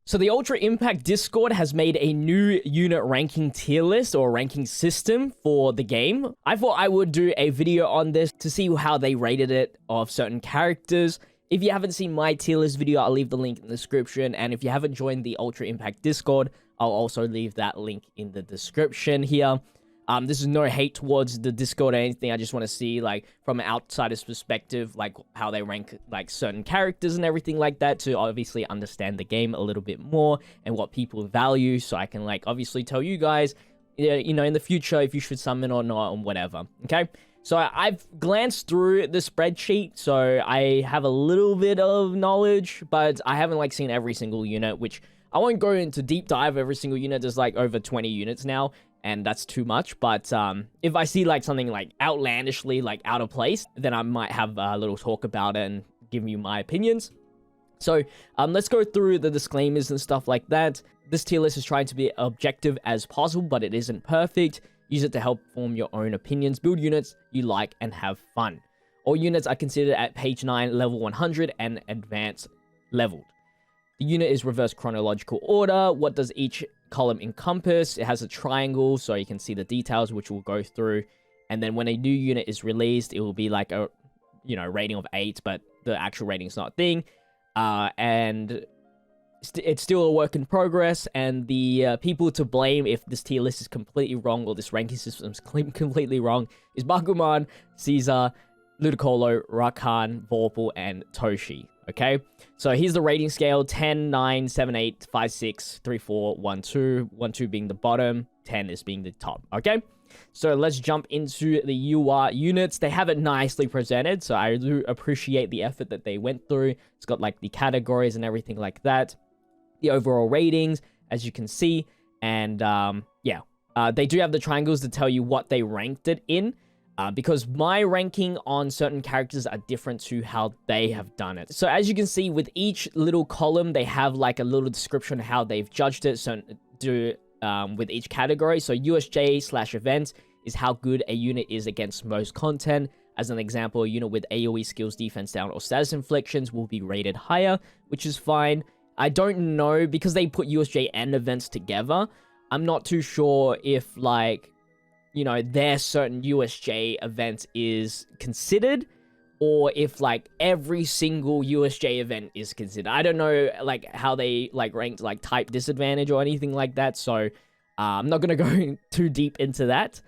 So the Ultra Impact Discord has made a new unit ranking tier list or ranking system for the game. I thought I would do a video on this to see how they rated it of certain characters. If you haven't seen my tier list video, I'll leave the link in the description. And if you haven't joined the Ultra Impact Discord, I'll also leave that link in the description here. This is no hate towards the Discord or anything. I just want to see, like, from an outsider's perspective, like, how they rank, like, certain characters and everything like that to obviously understand the game a little bit more and what people value, so I can, like, obviously tell you guys, you know, in the future if you should summon or not and whatever, okay? So I've glanced through the spreadsheet, so I have a little bit of knowledge, but I haven't, like, seen every single unit, which I won't go into deep dive every single unit. There's, like, over 20 units now, and that's too much. But if I see, like, something, like, outlandishly, like, out of place, then I might have a little talk about it and give you my opinions. So let's go through the disclaimers and stuff like that. This tier list is trying to be objective as possible, but it isn't perfect. Use it to help form your own opinions, build units you like, and have fun. All units are considered at page 9, level 100, and advanced leveled. The unit is reverse chronological order. What does each column encompass? It has a triangle, so you can see the details, which we'll go through. And then when a new unit is released, it will be like a, you know, rating of 8, but the actual rating is not a thing. And it's still a work in progress, and the people to blame if this tier list is completely wrong or this ranking system is completely wrong is Bakuman, Caesar, Ludicolo, Rakan, Vorpal, and Toshi. Okay, so here's the rating scale: 10, 9, 7, 8, 5, 6, 3, 4, 1, 2. 1, 2 being the bottom, 10 is being the top. Okay, so let's jump into the UI units. They have it nicely presented, so I do appreciate the effort that they went through. It's got, like, the categories and everything like that. The overall ratings, as you can see, and yeah, they do have the triangles to tell you what they ranked it in. Because my ranking on certain characters are different to how they have done it. So as you can see, with each little column, they have, like, a little description of how they've judged it. So with each category. So USJ/event is how good a unit is against most content. As an example, a unit with AoE skills, defense down, or status inflictions will be rated higher, which is fine. I don't know, because they put USJ and events together, I'm not too sure if, like, you know, their certain USJ event is considered, or if, like, every single USJ event is considered. I don't know, like, how they, like, ranked, like, type disadvantage or anything like that, so I'm not gonna go too deep into that.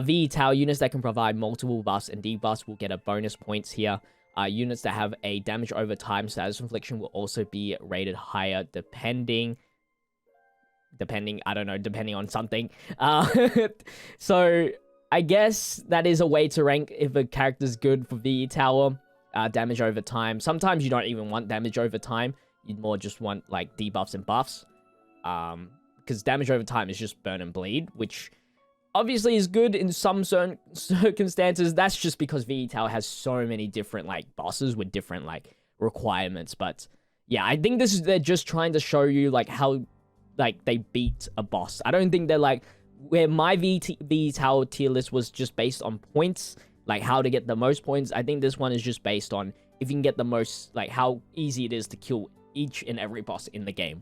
VE Tower units that can provide multiple buffs and debuffs will get a bonus points here. Units that have a damage over time status infliction will also be rated higher depending, I don't know, depending on something. So I guess that is a way to rank if a character's good for VE Tower. Damage over time. Sometimes you don't even want damage over time. You'd more just want, like, debuffs and buffs. Because damage over time is just burn and bleed, which obviously is good in some certain circumstances. That's just because VE Tower has so many different, like, bosses with different, like, requirements. But yeah, I think they're just trying to show you, like, how, like, they beat a boss. I don't think they're, like, where my VE Tower tier list was just based on points, like, how to get the most points. I think this one is just based on if you can get the most, like, how easy it is to kill each and every boss in the game.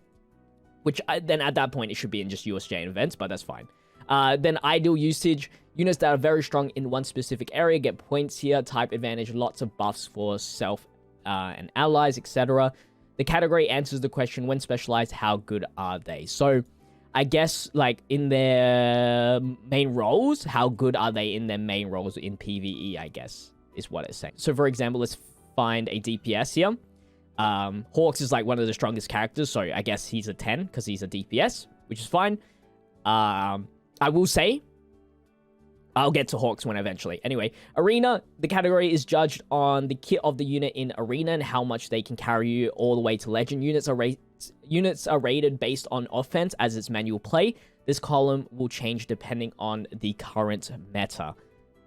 Which, then at that point, it should be in just USJ and events, but that's fine. Then ideal usage. Units that are very strong in one specific area get points here. Type advantage, lots of buffs for self and allies, etc. The category answers the question, when specialized, how good are they? So, I guess, like, in their main roles, how good are they in their main roles in PvE, I guess, is what it's saying. So, for example, let's find a DPS here. Hawks is, like, one of the strongest characters, so I guess he's a 10, because he's a DPS, which is fine. I will say, I'll get to Hawks when eventually. Anyway, Arena, the category is judged on the kit of the unit in Arena and how much they can carry you all the way to Legend. Units are rated based on offense as its manual play. This column will change depending on the current meta.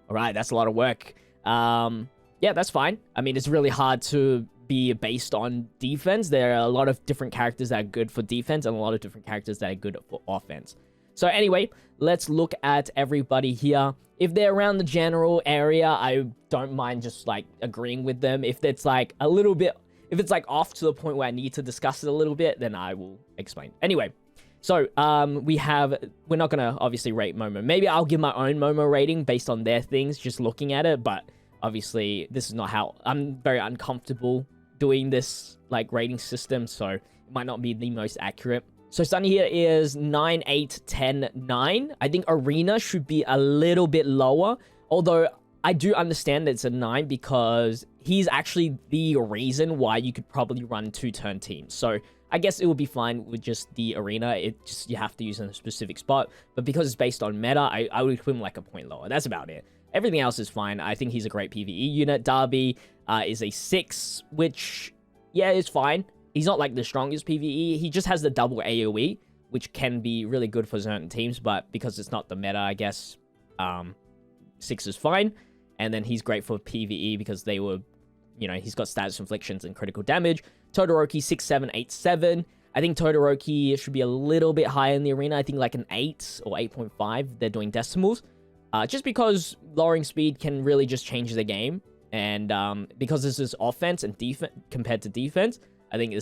Alright, that's a lot of work. Yeah, that's fine. I mean, it's really hard to be based on defense. There are a lot of different characters that are good for defense and a lot of different characters that are good for offense. So anyway, let's look at everybody here. If they're around the general area, I don't mind just, like, agreeing with them. If it's, like, a little bit, if it's, like, off to the point where I need to discuss it a little bit, then I will explain. Anyway, so we're not gonna obviously rate Momo. Maybe I'll give my own Momo rating based on their things, just looking at it. But obviously, this is not how I'm very uncomfortable doing this like rating system, so it might not be the most accurate. So Sunny here is 9, 8, 10, 9. I think Arena should be a little bit lower, although I do understand that it's a 9 because he's actually the reason why you could probably run 2-turn teams. So I guess it would be fine with just the Arena. It just, you have to use in a specific spot. But because it's based on meta, I would put him like a point lower. That's about it. Everything else is fine. I think he's a great PvE unit. Darby is a 6, which, yeah, is fine. He's not like the strongest PvE. He just has the double AoE, which can be really good for certain teams. But because it's not the meta, I guess 6 is fine. And then he's great for PvE because they were, you know, he's got status inflictions and critical damage. Todoroki, 6, 7, 8, 7. I think Todoroki should be a little bit higher in the Arena. I think like an 8 or 8.5. They're doing decimals. Just because lowering speed can really just change the game. And because this is offense and defense compared to defense, I think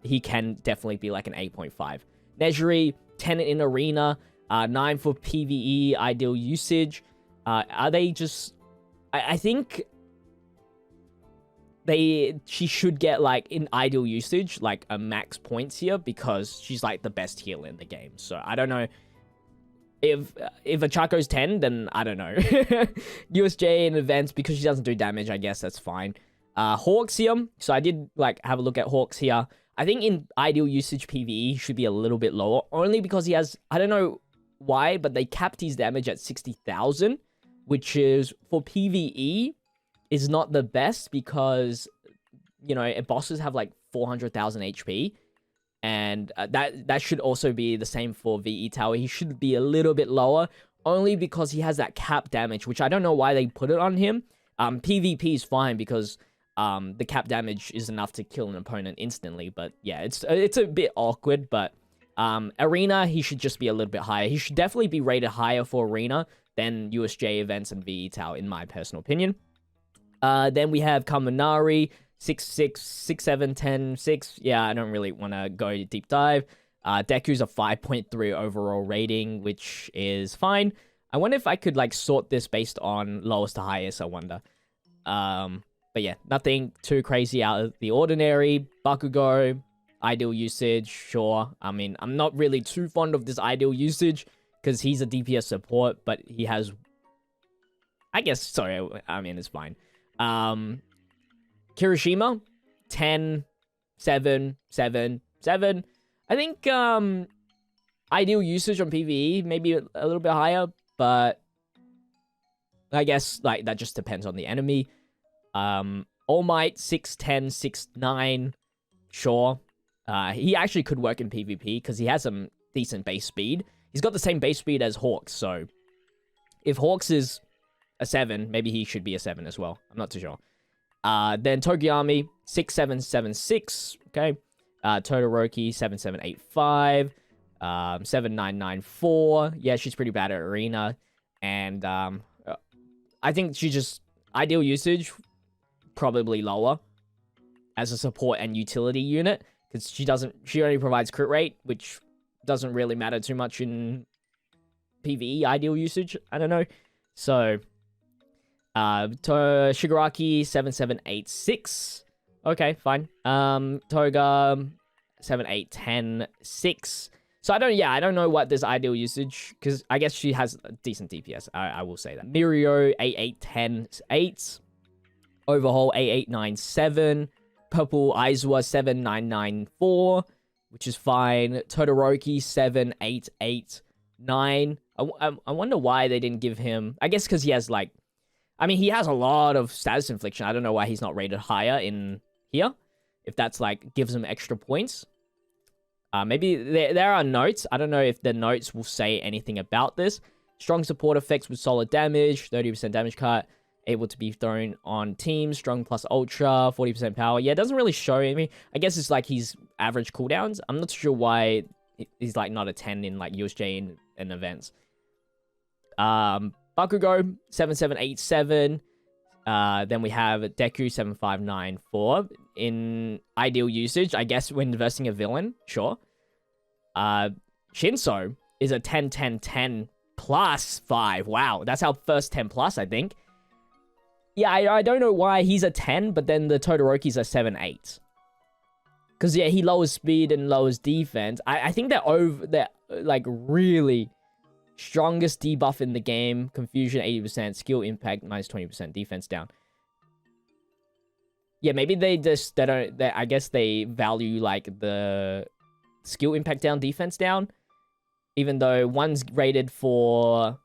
he can definitely be like an 8.5. Nejiri, 10 in Arena, 9 for PvE, ideal usage. Are they just... I think she should get like in ideal usage like a max points here because she's like the best healer in the game. So I don't know if Achako's 10, then I don't know. USJ in events because she doesn't do damage, I guess that's fine. Hawks here, so I did like have a look at Hawks here. I think in ideal usage PvE should be a little bit lower only because he has, I don't know why, but they capped his damage at 60,000. Which is, for PvE, is not the best because, you know, bosses have like 400,000 HP. And that should also be the same for VE Tower. He should be a little bit lower, only because he has that cap damage, which I don't know why they put it on him. PvP is fine because the cap damage is enough to kill an opponent instantly. But yeah, it's a bit awkward, but Arena, he should just be a little bit higher. He should definitely be rated higher for Arena than USJ events and VE Tower, in my personal opinion. Then we have Kaminari, 6, 6, 6, 7, 10, 6. Yeah, I don't really want to go deep dive. Deku's a 5.3 overall rating, which is fine. I wonder if I could like sort this based on lowest to highest, I wonder. But yeah, nothing too crazy out of the ordinary. Bakugo, ideal usage, sure. I mean, I'm not really too fond of this ideal usage, because he's a DPS support, but he has... I guess, sorry, I mean, it's fine. Kirishima, 10, 7, 7, 7. I think ideal usage on PvE, maybe a little bit higher, but I guess like that just depends on the enemy. All Might, 6, 10, 6, 9, sure. He actually could work in PvP, because he has some decent base speed. He's got the same base speed as Hawks, so if Hawks is a 7, maybe he should be a 7 as well. I'm not too sure. Then Tokiyami, 6, 7, 7, 6. Okay. Todoroki, 7, 7, 8, 5. 7, 9, 9, 4. Yeah, she's pretty bad at Arena. And I think she just... Ideal usage, probably lower as a support and utility unit. Because she only provides crit rate, which doesn't really matter too much in PvE ideal usage. I don't know. So, Shigaraki, 7, 7, 8, 6. Okay, fine. Toga, 7, 8, 10, 6. So I don't know what this ideal usage, because I guess she has a decent DPS. I will say that. Mirio, 8, 8, 10, 8. Overhaul, 8, 8, 9, 7. Purple Aizawa, 7, 9, 9, 4. Which is fine. Todoroki, 7, 8, 8, 9. I wonder why they didn't give him... I guess because he has, like... I mean, he has a lot of status infliction. I don't know why he's not rated higher in here. If that's, like, gives him extra points. Maybe there are notes. I don't know if the notes will say anything about this. Strong support effects with solid damage. 30% damage cut. Able to be thrown on teams. Strong plus ultra. 40% power. Yeah, it doesn't really show me. I guess it's like his average cooldowns. I'm not sure why he's like not a 10 in like USJ in events. Bakugo, 7787. Then we have Deku, 7594. In ideal usage, I guess when versing a villain, sure. Shinso is a 10, 10, 10 plus 5. Wow, that's our first 10 plus, I think. Yeah, I don't know why he's a 10, but then the Todoroki's a 7, 8. Because, yeah, he lowers speed and lowers defense. I think they're like, really strongest debuff in the game. Confusion, 80%. Skill impact, minus 20%. Defense down. Yeah, maybe I guess they value, like, the skill impact down, defense down. Even though one's rated for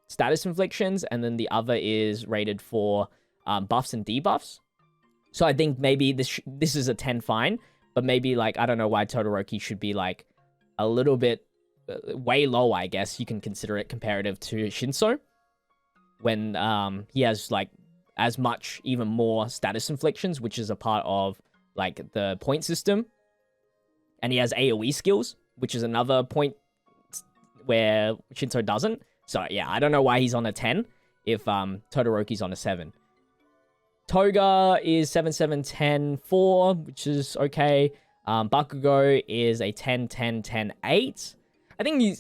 status inflictions, and then the other is rated for buffs and debuffs. So I think maybe this is a 10 fine, but maybe, like, I don't know why Todoroki should be, like, a little bit way low, I guess. You can consider it comparative to Shinso, when he has, like, as much, even more status inflictions, which is a part of, like, the point system. And he has AoE skills, which is another point where Shinso doesn't. So, yeah, I don't know why he's on a 10 if Todoroki's on a 7. Toga is 7, 7, 10, 4, which is okay. Bakugo is a 10, 10, 10, 8. I think he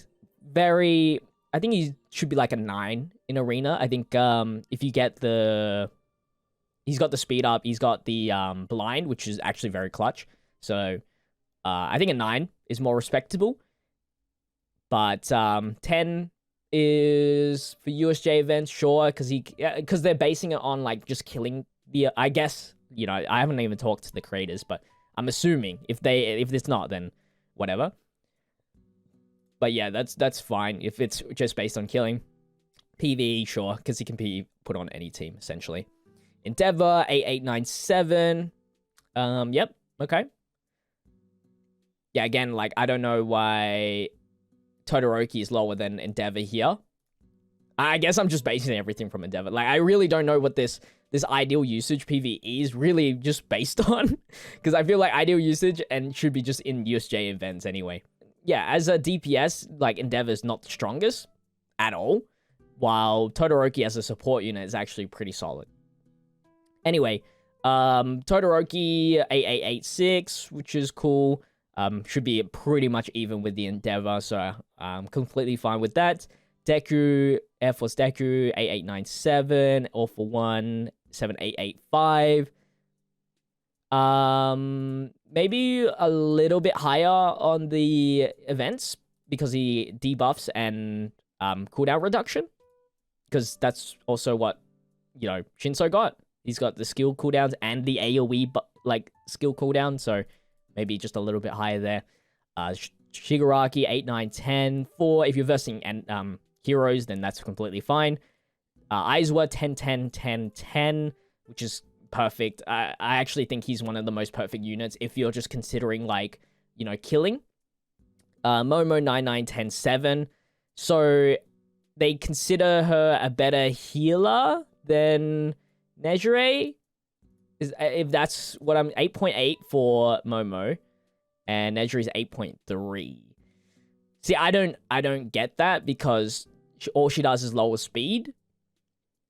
should be like a 9 in Arena. I think if you get he's got the speed up, he's got the blind, which is actually very clutch. So I think a 9 is more respectable. But 10 is for USJ events, sure, because they're basing it on, like, just killing the, I guess, you know, I haven't even talked to the creators, but I'm assuming if it's not, then whatever. But yeah, that's fine if it's just based on killing. PvE, sure, because he can be put on any team, essentially. Endeavor, 8897. Yep, okay. Yeah, again, like, I don't know why Todoroki is lower than Endeavor here. I guess I'm just basing everything from Endeavor. Like, I really don't know what this ideal usage PvE is really just based on. Because I feel like ideal usage and should be just in USJ events anyway. Yeah, as a DPS, like, Endeavor's not the strongest at all. While Todoroki as a support unit is actually pretty solid. Anyway, Todoroki 8886, which is cool. Should be pretty much even with the Endeavor, so I'm completely fine with that. Deku, Air Force Deku, 8897, All for One, 7885. Maybe a little bit higher on the events, because he debuffs and cooldown reduction. Because that's also what, you know, Shinso got. He's got the skill cooldowns and the AoE, like, skill cooldown, so maybe just a little bit higher there. Shigaraki, 8, 9, 10, 4. If you're versing heroes, then that's completely fine. Aizawa, 10, 10, 10, 10, which is perfect. I actually think he's one of the most perfect units if you're just considering, like, you know, killing. Momo, 9, 9, 10, 7. So they consider her a better healer than Nejire. If that's what I'm... 8.8 for Momo, and Nejire is 8.3. See, I don't get that, because all she does is lower speed,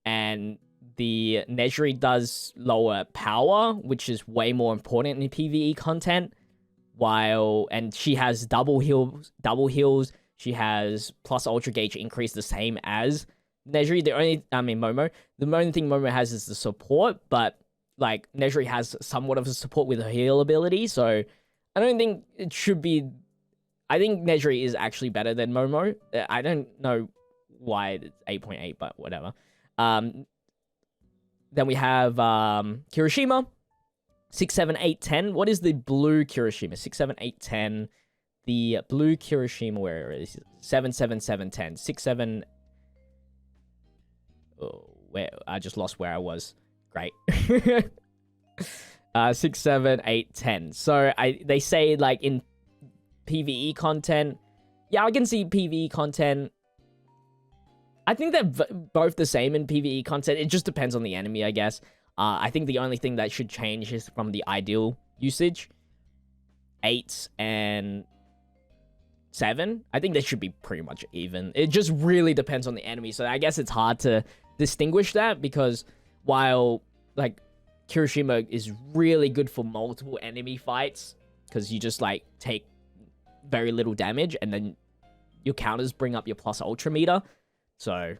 and the Nejire does lower power, which is way more important in PvE content. And she has double heals. She has plus Ultra Gauge increase the same as Nejire. Momo. The only thing Momo has is the support, but, like, Nejire has somewhat of a support with her heal ability, so I don't think it should be... I think Nejire is actually better than Momo. I don't know why it's 8.8, but whatever. Then we have Kirishima, 6, 7, 8, 10. What is the blue Kirishima? 6, 7, 8, 10. The blue Kirishima, where is it? 7, 7, 7, 10. 6, 7... Oh, where? I just lost where I was. Great. 6, 7, 8, 10. So they say, like, in PvE content, yeah, I can see PvE content. I think they're both the same in PvE content. It just depends on the enemy, I guess. I think the only thing that should change is from the ideal usage. 8 and 7. I think they should be pretty much even. It just really depends on the enemy. So I guess it's hard to distinguish that, because while, like, Kirishima is really good for multiple enemy fights, because you just, like, take very little damage, and then your counters bring up your plus ultra meter. So,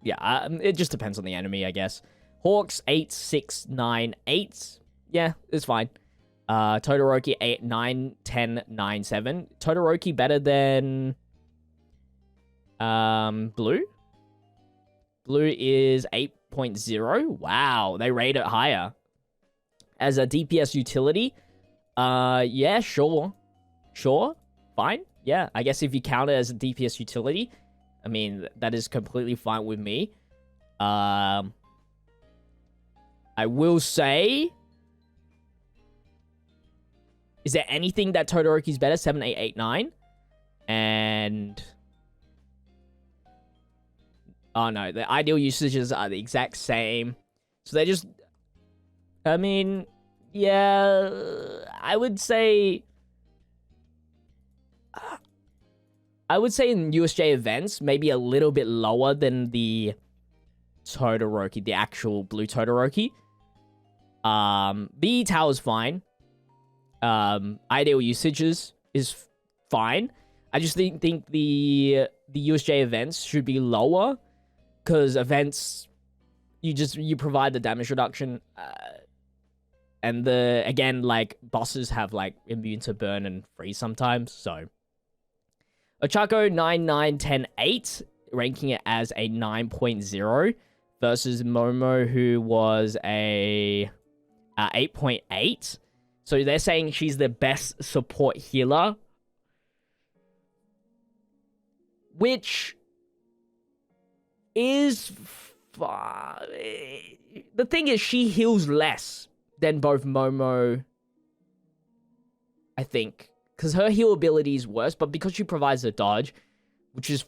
yeah, it just depends on the enemy, I guess. Hawks, 8, 6, 9, 8. Yeah, it's fine. Todoroki, 8, 9, 10, 9, 7. Todoroki better than Blue? Blue is 8.0. Wow, they rate it higher. As a DPS utility, yeah, sure. Sure, fine. Yeah, I guess if you count it as a DPS utility, I mean, that is completely fine with me. I will say... Is there anything that Todoroki's better? 7, 8, 8, 9. And... Oh, no. The ideal usages are the exact same. So they're just... I mean... Yeah... I would say... in USJ events, maybe a little bit lower than the Todoroki, the actual blue Todoroki. BE Tower's fine. Ideal usages is fine. I just think the USJ events should be lower, because events, you provide the damage reduction, and again, like, bosses have, like, immune to burn and freeze sometimes, so. Ochako, 9, 9, 10, 8, ranking it as a 9.0, versus Momo, who was a 8.8. So they're saying she's the best support healer, which is... The thing is, she heals less than both Momo, I think. Because her heal ability is worse, but because she provides a dodge, which is...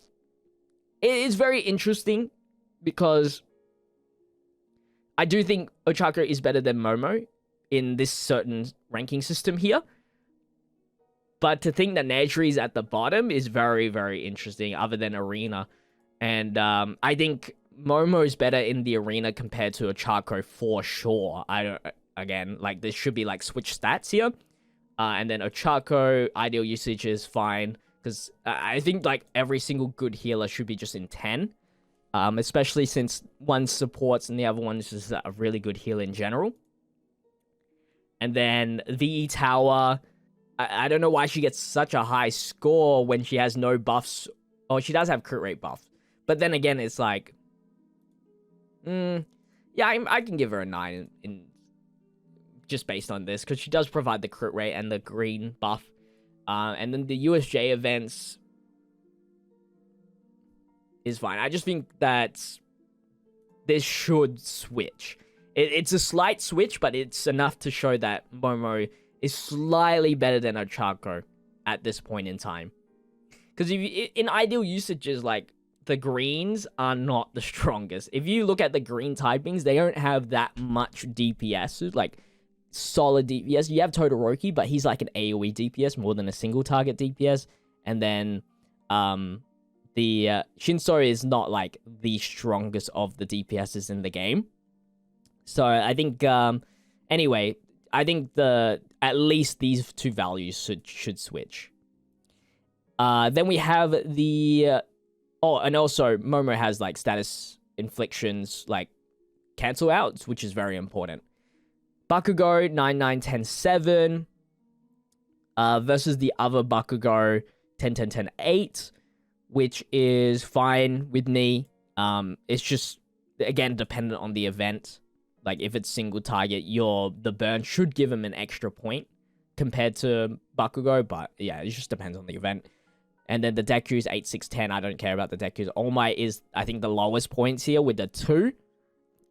It is very interesting, because I do think Ochako is better than Momo in this certain ranking system here. But to think that Nejri is at the bottom is very, very interesting, other than Arena. And I think Momo is better in the Arena compared to Ochako for sure. Again, like, there should be, like, switch stats here. And then Ochako, ideal usage is fine, because I think, like, every single good healer should be just in 10. Especially since one supports and the other one is just a really good healer in general. And then VE Tower, I don't know why she gets such a high score when she has no buffs. Oh, she does have crit rate buff. But then again, it's like... yeah, I can give her a 9 just based on this, because she does provide the crit rate and the green buff. And then the USJ events is fine. I just think that this should switch. It's a slight switch, but it's enough to show that Momo is slightly better than Ochako at this point in time. Because in ideal usages, like, the greens are not the strongest. If you look at the green typings, they don't have that much DPS, like, solid DPS. You have Todoroki, but he's like an AoE DPS more than a single target DPS. And then the Shinso is not like the strongest of the DPSs in the game. So I think anyway, I think at least these two values should switch. Then we have the and also Momo has like status inflictions, like cancel outs, which is very important. Bakugo 9, 9, 10, 7 versus the other Bakugo 10, 10, 10, 8, which is fine with me. It's just, again, dependent on the event. Like, if it's single target, the burn should give him an extra point compared to Bakugo, but yeah, it just depends on the event. And then the Deku is 8, 6, 10. I don't care about the Deku. All Might is, I think, the lowest points here with the 2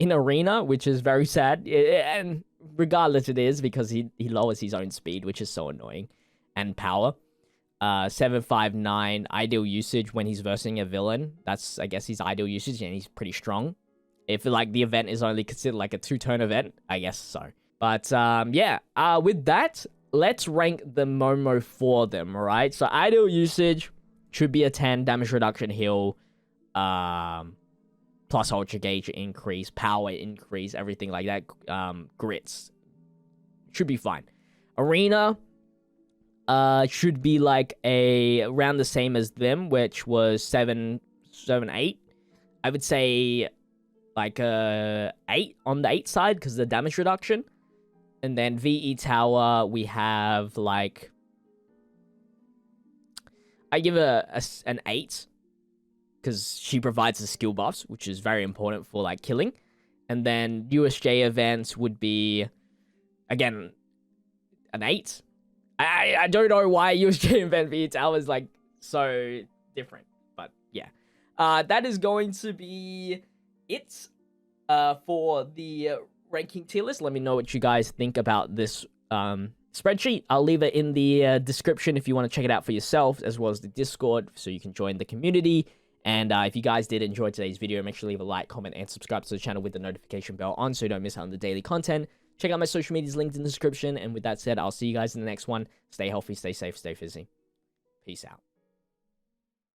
in Arena, which is very sad. And regardless, it is, because he lowers his own speed, which is so annoying. And power. 7, 5, 9. Ideal usage when he's versing a villain. That's, I guess, his ideal usage, and he's pretty strong. If, like, the event is only considered, like, a 2-turn event, I guess so. But, yeah. With that, let's rank the Momo for them, alright? So, ideal usage should be a 10. Damage reduction heal. Plus ultra gauge increase. Power increase. Everything like that. Grits. Should be fine. Arena. should be like around the same as them, which was 7, 8. I would say like 8 on the 8 side because of the damage reduction. And then VE Tower, we have like, I give an 8 because she provides the skill buffs, which is very important for like killing. And then USJ events would be, again, an 8. I don't know why USJ event VE Tower is like so different, but yeah. That is going to be it for the ranking tier list. Let me know what you guys think about this spreadsheet. I'll leave it in the description if you want to check it out for yourself, as well as the Discord, so you can join the community. And if you guys did enjoy today's video, make sure to leave a like, comment, and subscribe to the channel with the notification bell on so you don't miss out on the daily content. Check out my social medias linked in the description. And with that said, I'll see you guys in the next one. Stay healthy, stay safe, stay fizzy. Peace out.